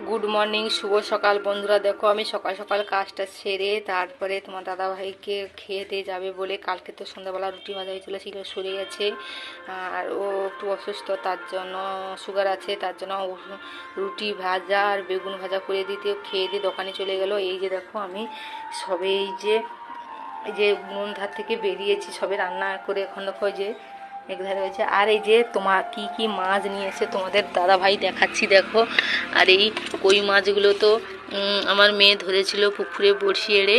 Good morning, শুভ সকাল বন্ধুরা। দেখো আমি সকাল সকাল কাজটা সেরে তারপরে তোমার দাদাভাইকে খেয়ে দিয়ে যাবে বলে, কালকে তো সন্ধ্যাবেলা রুটি ভাজা হয়েছিল, সেগুলো সরে গেছে। আর ও একটু অসুস্থ, তার জন্য সুগার আছে, তার জন্য রুটি ভাজা আর বেগুন ভাজা করে দিতে খেয়ে দিয়ে দোকানে চলে গেল। এই যে দেখো আমি সবে এই যে নুন ধার থেকে বেরিয়েছি, সবে রান্না করে এখন দেখো যে একধারে হয়েছে। আর এই যে তোমার কি কি মাছ নিয়ে এসে তোমাদের দাদা ভাই দেখাচ্ছি দেখো। আর এই কই মাছগুলো তো আমার মেয়ে ধরেছিল পুকুরে বড়শি এড়ে,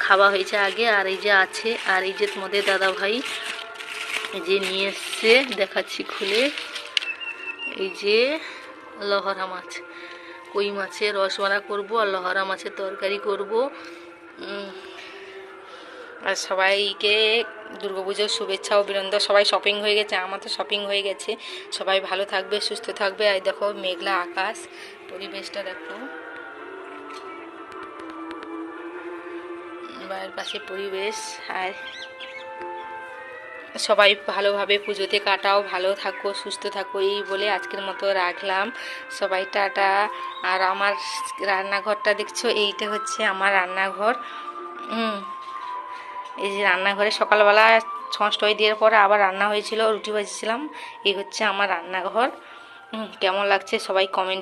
খাওয়া হয়েছে আগে। আর এই যে আছে, আর এই যে তোমাদের দাদা ভাই যে নিয়ে এসছে দেখাচ্ছি খুলে, এই যে লহরা মাছ, কই মাছের রসবড়া করবো আর লহরা মাছের তরকারি করবো। আর সবাইকে দুর্গাপুজোর শুভেচ্ছা ও অভিনন্দন। সবাই শপিং হয়ে গেছে, আমার তো শপিং হয়ে গেছে। সবাই ভালো থাকবে, সুস্থ থাকবে। আর দেখো মেঘলা আকাশ, পরিবেশটা দেখো, বাড়ির পাশে পরিবেশ। আর সবাই ভালোভাবে পুজোতে কাটাও, ভালো থাকো, সুস্থ থাকো, এই বলে আজকের মতো রাখলাম। সবাই টাটা। আর আমার রান্নাঘরটা দেখছো, এইটা হচ্ছে আমার রান্নাঘর। এই যে রান্নাঘরে সকালবেলা ছঁচ টয় দেওয়ার পরে আবার রান্না হয়েছিল, রুটি ভাজছিলাম। এই হচ্ছে আমার রান্নাঘর। কেমন লাগছে সবাই কমেন্টে